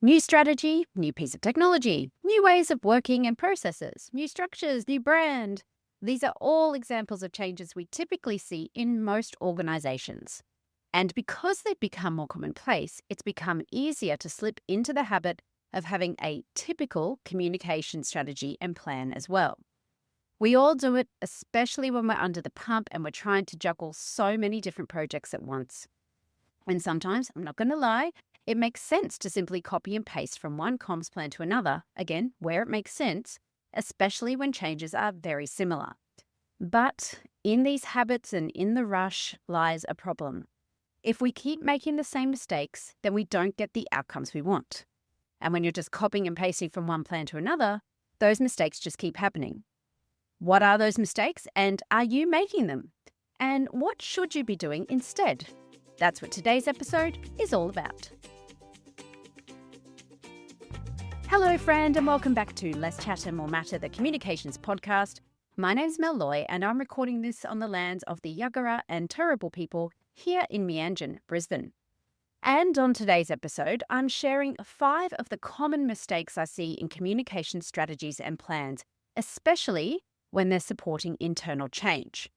New strategy, new piece of technology, new ways of working and processes, new structures, new brand. These are all examples of changes we typically see in most organizations. And because they've become more commonplace, it's become easier to slip into the habit of having a typical communication strategy and plan as well. We all do it, especially when we're under the pump and we're trying to juggle so many different projects at once. And sometimes, I'm not going to lie, it makes sense to simply copy and paste from one comms plan to another, again, where it makes sense, especially when changes are very similar. But in these habits and in the rush lies a problem. If we keep making the same mistakes, then we don't get the outcomes we want. And when you're just copying and pasting from one plan to another, those mistakes just keep happening. What are those mistakes, and are you making them? And what should you be doing instead? That's what today's episode is all about. Hello, friend, and welcome back to Less Chat and More Matter, the Communications Podcast. My name's Mel Loy, and I'm recording this on the lands of the Yagara and Turrbal people here in Meanjin, Brisbane. And on today's episode, I'm sharing 5 of the common mistakes I see in communication strategies and plans, especially when they're supporting internal change.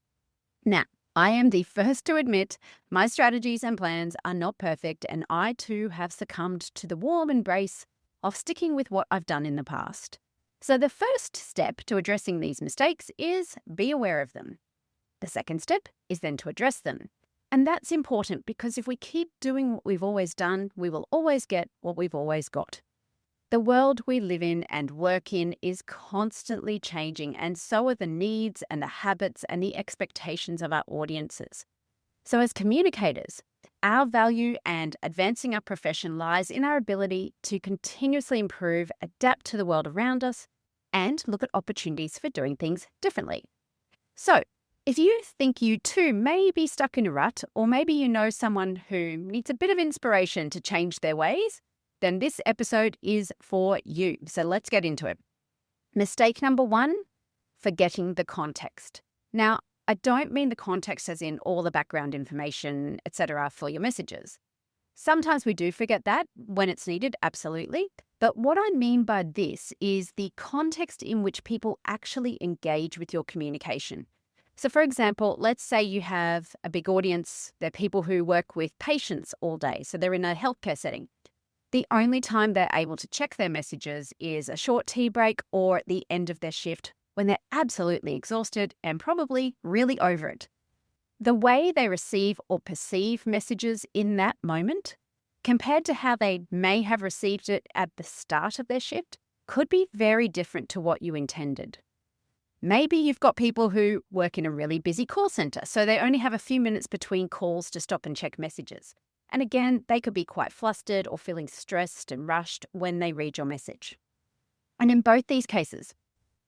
Now, I am the first to admit my strategies and plans are not perfect, and I too have succumbed to the warm embrace of sticking with what I've done in the past. So the first step to addressing these mistakes is be aware of them. The second step is then to address them. And that's important because if we keep doing what we've always done, we will always get what we've always got. The world we live in and work in is constantly changing, and so are the needs and the habits and the expectations of our audiences. So as communicators, our value and advancing our profession lies in our ability to continuously improve, adapt to the world around us, and look at opportunities for doing things differently. So, if you think you too may be stuck in a rut, or maybe you know someone who needs a bit of inspiration to change their ways, then this episode is for you. So let's get into it. Mistake number 1, forgetting the context. Now, I don't mean the context as in all the background information, etc. for your messages. Sometimes we do forget that when it's needed, absolutely. But what I mean by this is the context in which people actually engage with your communication. So for example, let's say you have a big audience, they're people who work with patients all day, so they're in a healthcare setting. The only time they're able to check their messages is a short tea break or at the end of their shift when they're absolutely exhausted and probably really over it. The way they receive or perceive messages in that moment, compared to how they may have received it at the start of their shift, could be very different to what you intended. Maybe you've got people who work in a really busy call center, so they only have a few minutes between calls to stop and check messages. And again, they could be quite flustered or feeling stressed and rushed when they read your message. And in both these cases,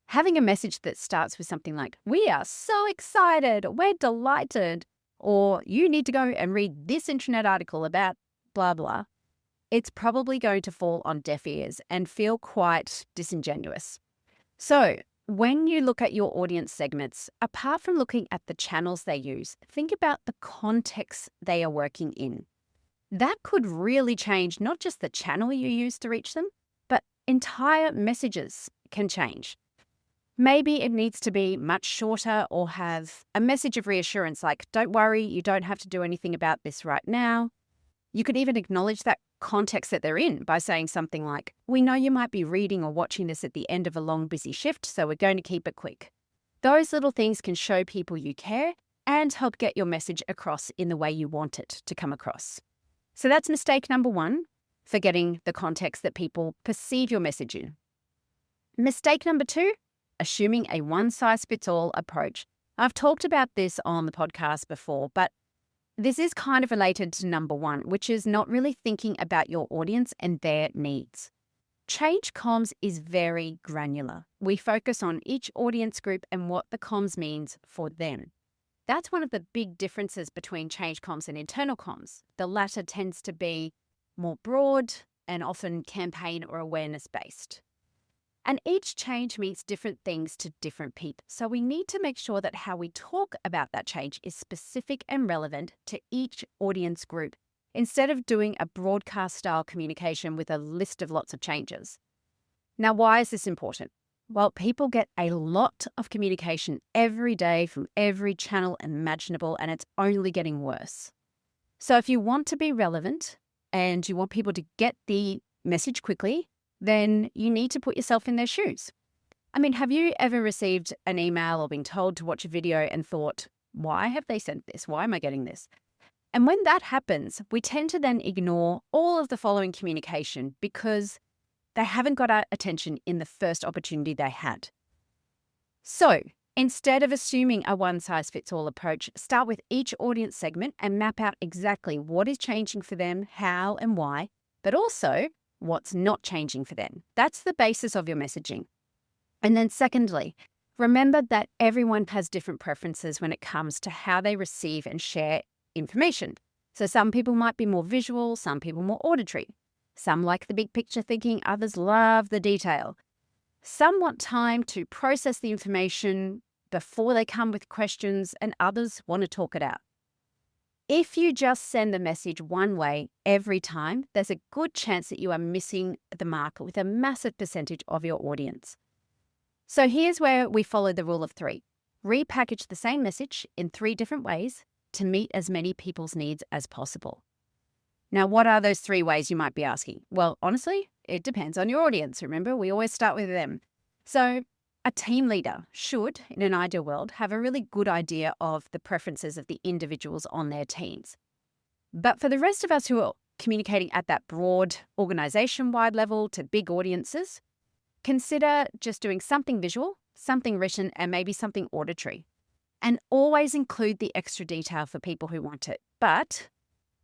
having a message that starts with something like, "We are so excited," "We're delighted," or "You need to go and read this internet article about blah, blah," it's probably going to fall on deaf ears and feel quite disingenuous. So, when you look at your audience segments, apart from looking at the channels they use, think about the context they are working in. That could really change not just the channel you use to reach them, but entire messages can change. Maybe it needs to be much shorter or have a message of reassurance like, "Don't worry, you don't have to do anything about this right now." You could even acknowledge that context that they're in by saying something like, "We know you might be reading or watching this at the end of a long, busy shift, so we're going to keep it quick." Those little things can show people you care and help get your message across in the way you want it to come across. So that's mistake number 1, forgetting the context that people perceive your message in. Mistake number 2, assuming a one-size-fits-all approach. I've talked about this on the podcast before, but this is kind of related to number 1, which is not really thinking about your audience and their needs. Change comms is very granular. We focus on each audience group and what the comms means for them. That's one of the big differences between change comms and internal comms. The latter tends to be more broad and often campaign or awareness based. And each change means different things to different people. So we need to make sure that how we talk about that change is specific and relevant to each audience group instead of doing a broadcast style communication with a list of lots of changes. Now, why is this important? Well, people get a lot of communication every day from every channel imaginable, and it's only getting worse. So if you want to be relevant and you want people to get the message quickly, then you need to put yourself in their shoes. I mean, have you ever received an email or been told to watch a video and thought, why have they sent this? Why am I getting this? And when that happens, we tend to then ignore all of the following communication because they haven't got our attention in the first opportunity they had. So instead of assuming a one-size-fits-all approach, start with each audience segment and map out exactly what is changing for them, how and why, but also what's not changing for them. That's the basis of your messaging. And then secondly, remember that everyone has different preferences when it comes to how they receive and share information. So some people might be more visual, some people more auditory. Some like the big picture thinking, others love the detail. Some want time to process the information before they come with questions, and others want to talk it out. If you just send the message one way every time, there's a good chance that you are missing the mark with a massive percentage of your audience. So here's where we follow the rule of 3. Repackage the same message in 3 different ways to meet as many people's needs as possible. Now, what are those 3 ways, you might be asking? Well, honestly, it depends on your audience. Remember, we always start with them. So a team leader should, in an ideal world, have a really good idea of the preferences of the individuals on their teams. But for the rest of us who are communicating at that broad organization-wide level to big audiences, consider just doing something visual, something written, and maybe something auditory. And always include the extra detail for people who want it. But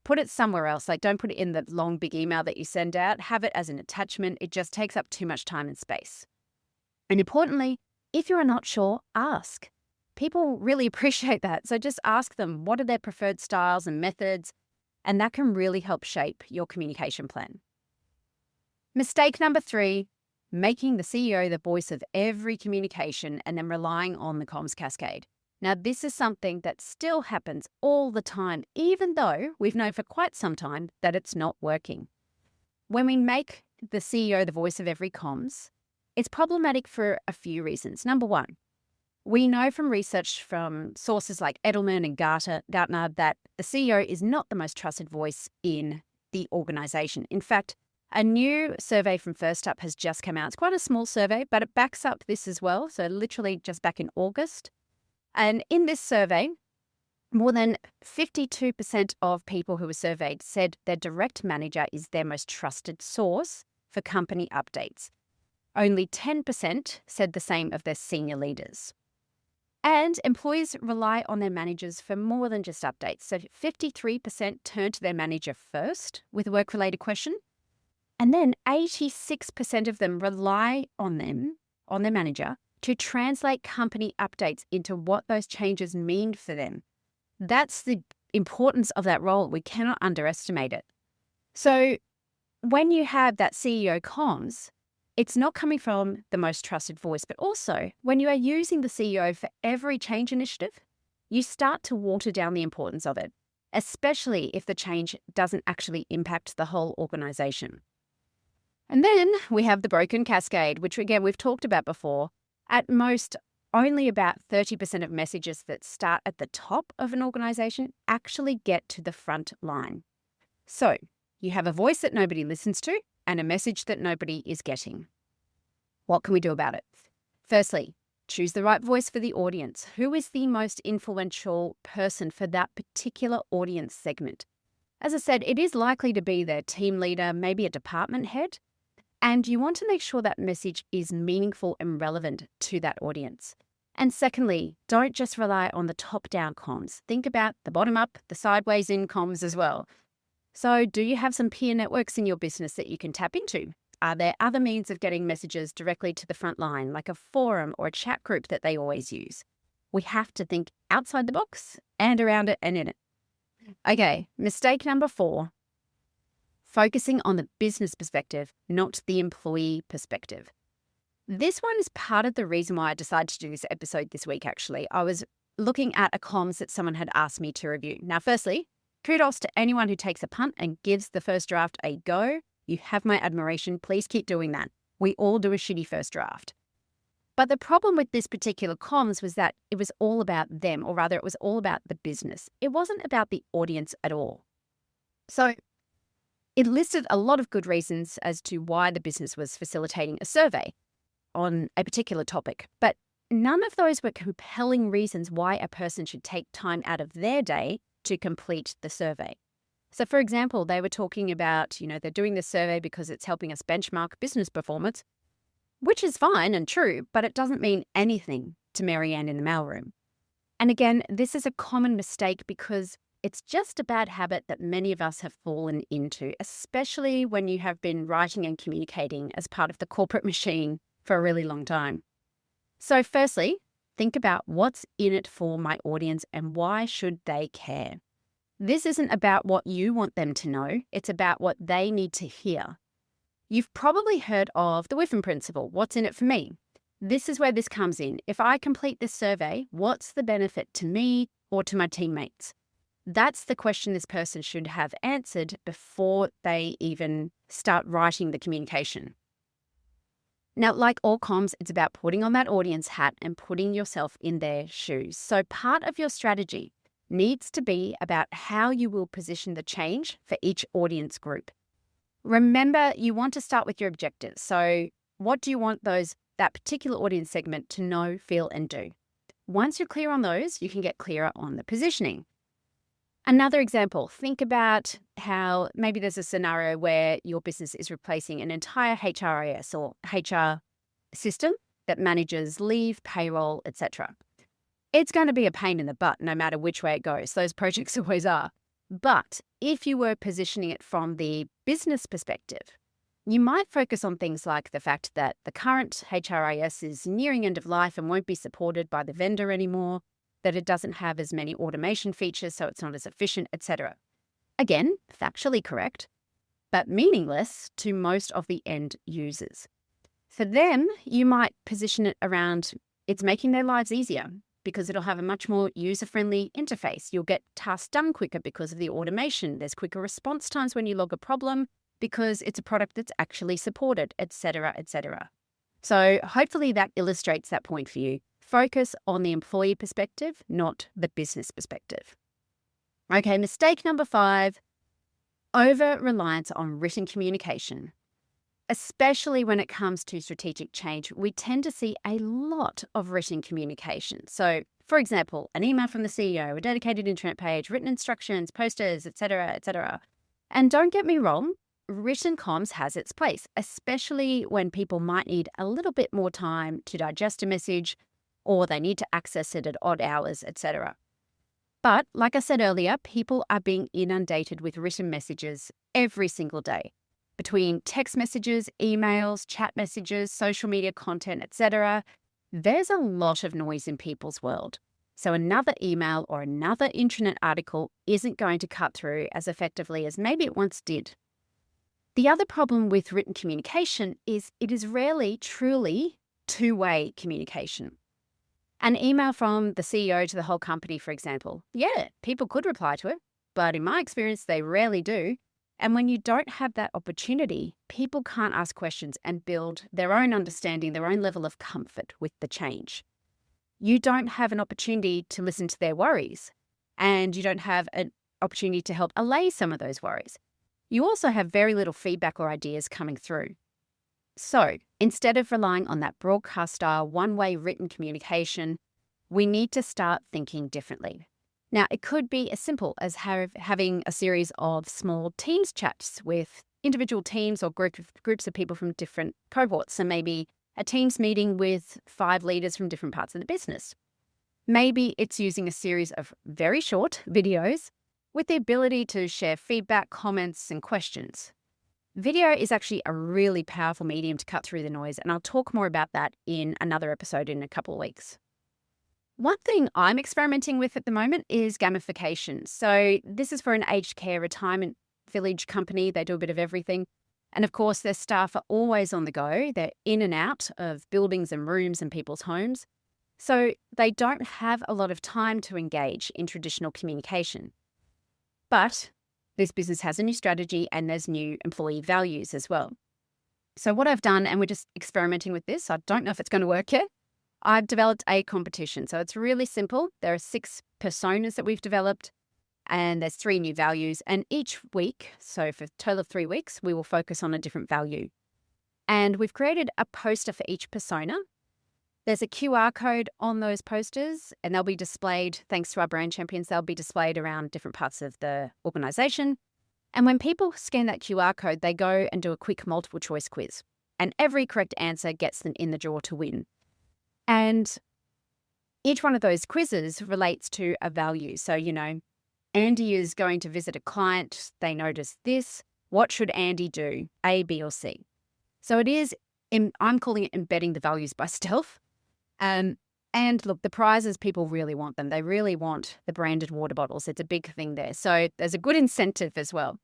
put it somewhere else. Like, don't put it in the long, big email that you send out. Have it as an attachment. It just takes up too much time and space. And importantly, if you are not sure, ask. People really appreciate that. So just ask them, what are their preferred styles and methods? And that can really help shape your communication plan. Mistake number 3, making the CEO the voice of every communication and then relying on the comms cascade. Now, this is something that still happens all the time, even though we've known for quite some time that it's not working. When we make the CEO the voice of every comms, it's problematic for a few reasons. Number 1, we know from research from sources like Edelman and Gartner that the CEO is not the most trusted voice in the organization. In fact, a new survey from First Up has just come out. It's quite a small survey, but it backs up this as well. So literally just back in August. And in this survey, more than 52% of people who were surveyed said their direct manager is their most trusted source for company updates. Only 10% said the same of their senior leaders. And employees rely on their managers for more than just updates. So 53% turn to their manager first with a work-related question. And then 86% of them rely on their manager, to translate company updates into what those changes mean for them. That's the importance of that role. We cannot underestimate it. So when you have that CEO comms, it's not coming from the most trusted voice, but also when you are using the CEO for every change initiative, you start to water down the importance of it, especially if the change doesn't actually impact the whole organization. And then we have the broken cascade, which again, we've talked about before. At most, only about 30% of messages that start at the top of an organization actually get to the front line. So you have a voice that nobody listens to and a message that nobody is getting. What can we do about it? Firstly, choose the right voice for the audience. Who is the most influential person for that particular audience segment? As I said, it is likely to be their team leader, maybe a department head. And you want to make sure that message is meaningful and relevant to that audience. And secondly, don't just rely on the top-down comms. Think about the bottom-up, the sideways-in comms as well. So do you have some peer networks in your business that you can tap into? Are there other means of getting messages directly to the front line, like a forum or a chat group that they always use? We have to think outside the box and around it and in it. Okay, mistake number 4. Focusing on the business perspective, not the employee perspective. This one is part of the reason why I decided to do this episode this week, actually. I was looking at a comms that someone had asked me to review. Now, firstly, Kudos to anyone who takes a punt and gives the first draft a go. You have my admiration. Please keep doing that. We all do a shitty first draft. But the problem with this particular comms was that it was all about them, or rather it was all about the business. It wasn't about the audience at all. So it listed a lot of good reasons as to why the business was facilitating a survey on a particular topic, but none of those were compelling reasons why a person should take time out of their day to complete the survey. So for example, they were talking about, they're doing this survey because it's helping us benchmark business performance, which is fine and true, but it doesn't mean anything to Marianne in the mailroom. And again, this is a common mistake because it's just a bad habit that many of us have fallen into, especially when you have been writing and communicating as part of the corporate machine for a really long time. So firstly, think about what's in it for my audience and why should they care? This isn't about what you want them to know. It's about what they need to hear. You've probably heard of the Witham principle. What's in it for me? This is where this comes in. If I complete this survey, what's the benefit to me or to my teammates? That's the question this person should have answered before they even start writing the communication. Now, like all comms, it's about putting on that audience hat and putting yourself in their shoes. So part of your strategy needs to be about how you will position the change for each audience group. Remember, you want to start with your objectives. So what do you want that particular audience segment to know, feel, and do? Once you're clear on those, you can get clearer on the positioning. Another example, think about how maybe there's a scenario where your business is replacing an entire HRIS or HR system that manages leave, payroll, etc. It's going to be a pain in the butt no matter which way it goes. Those projects always are. But if you were positioning it from the business perspective, you might focus on things like the fact that the current HRIS is nearing end of life and won't be supported by the vendor anymore, that it doesn't have as many automation features, so it's not as efficient, etc. Again, factually correct, but meaningless to most of the end users. For them, you might position it around it's making their lives easier because it'll have a much more user-friendly interface. You'll get tasks done quicker because of the automation. There's quicker response times when you log a problem because it's a product that's actually supported, etc., etc. So hopefully that illustrates that point for you. Focus on the employee perspective, not the business perspective. Okay, mistake number 5, over-reliance on written communication. Especially when it comes to strategic change, we tend to see a lot of written communication. So, for example, an email from the CEO, a dedicated intranet page, written instructions, posters, etc., etc. And don't get me wrong, written comms has its place, especially when people might need a little bit more time to digest a message, or they need to access it at odd hours, etc. But like I said earlier, people are being inundated with written messages every single day. Between text messages, emails, chat messages, social media content, etc., there's a lot of noise in people's world. So another email or another intranet article isn't going to cut through as effectively as maybe it once did. The other problem with written communication is it is rarely truly two-way communication. An email from the CEO to the whole company, for example. Yeah, people could reply to it, but in my experience, they rarely do. And when you don't have that opportunity, people can't ask questions and build their own understanding, their own level of comfort with the change. You don't have an opportunity to listen to their worries, and you don't have an opportunity to help allay some of those worries. You also have very little feedback or ideas coming through. So instead of relying on that broadcast style, one-way written communication, we need to start thinking differently. Now, it could be as simple as having a series of small Teams chats with individual teams or groups of people from different cohorts. So maybe a Teams meeting with 5 leaders from different parts of the business. Maybe it's using a series of very short videos with the ability to share feedback, comments, and questions. Video is actually a really powerful medium to cut through the noise, and I'll talk more about that in another episode in a couple of weeks. One thing I'm experimenting with at the moment is gamification. So this is for an aged care retirement village company. They do a bit of everything. And of course, their staff are always on the go. They're in and out of buildings and rooms and people's homes. So they don't have a lot of time to engage in traditional communication. But this business has a new strategy and there's new employee values as well. So what I've done, and we're just experimenting with this, I don't know if it's going to work yet. I've developed a competition. So it's really simple. There are 6 personas that we've developed and there's 3 new values. And each week, so for a total of 3 weeks, we will focus on a different value. And we've created a poster for each persona. There's a QR code on those posters and they'll be displayed, thanks to our brand champions, they'll be displayed around different parts of the organization. And when people scan that QR code, they go and do a quick multiple choice quiz. And every correct answer gets them in the draw to win. And each one of those quizzes relates to a value. So, Andy is going to visit a client. They notice this. What should Andy do? A, B, or C? So it is, I'm calling it embedding the values by stealth. And look, the prizes, people really want them. They really want the branded water bottles. It's a big thing there. So there's a good incentive as well.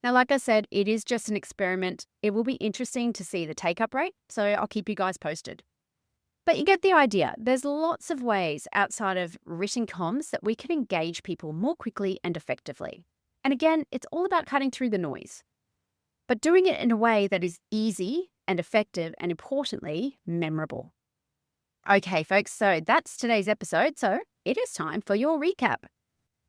Now, like I said, it is just an experiment. It will be interesting to see the take-up rate. So I'll keep you guys posted. But you get the idea. There's lots of ways outside of written comms that we can engage people more quickly and effectively. And again, it's all about cutting through the noise, but doing it in a way that is easy and effective and, importantly, memorable. Okay, folks, so that's today's episode. So it is time for your recap.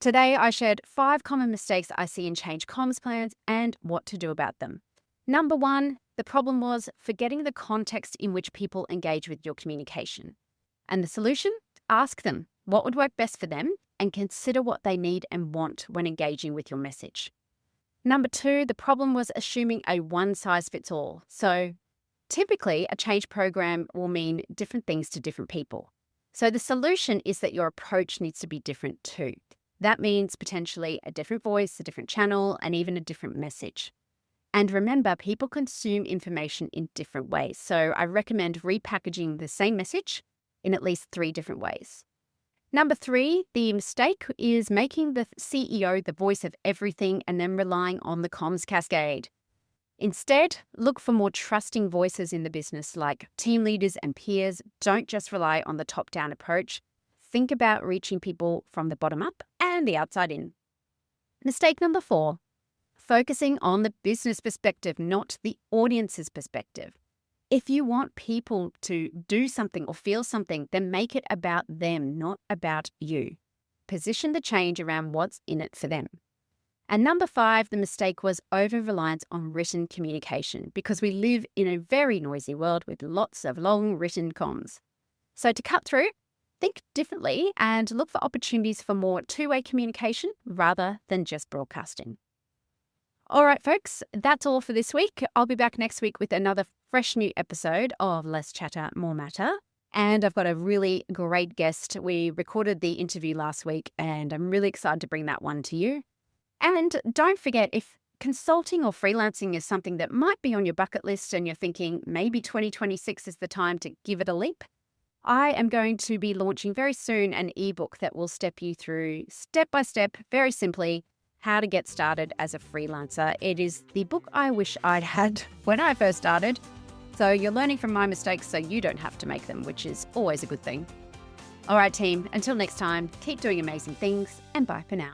Today, I shared 5 common mistakes I see in change comms plans and what to do about them. Number 1, the problem was forgetting the context in which people engage with your communication. And the solution? Ask them what would work best for them and consider what they need and want when engaging with your message. Number 2, the problem was assuming a one-size-fits-all. So typically, a change program will mean different things to different people. So the solution is that your approach needs to be different too. That means potentially a different voice, a different channel, and even a different message. And remember, people consume information in different ways. So I recommend repackaging the same message in at least 3 different ways. Number 3, the mistake is making the CEO the voice of everything and then relying on the comms cascade. Instead, look for more trusting voices in the business like team leaders and peers. Don't just rely on the top-down approach. Think about reaching people from the bottom up and the outside in. Mistake number 4, focusing on the business perspective, not the audience's perspective. If you want people to do something or feel something, then make it about them, not about you. Position the change around what's in it for them. And number 5, the mistake was over-reliance on written communication because we live in a very noisy world with lots of long written comms. So to cut through, think differently and look for opportunities for more two-way communication rather than just broadcasting. All right, folks, that's all for this week. I'll be back next week with another fresh new episode of Less Chatter, More Matter. And I've got a really great guest. We recorded the interview last week and I'm really excited to bring that one to you. And don't forget, if consulting or freelancing is something that might be on your bucket list and you're thinking maybe 2026 is the time to give it a leap, I am going to be launching very soon an ebook that will step you through step by step, very simply, how to get started as a freelancer. It is the book I wish I'd had when I first started. So you're learning from my mistakes so you don't have to make them, which is always a good thing. All right, team, until next time, keep doing amazing things and bye for now.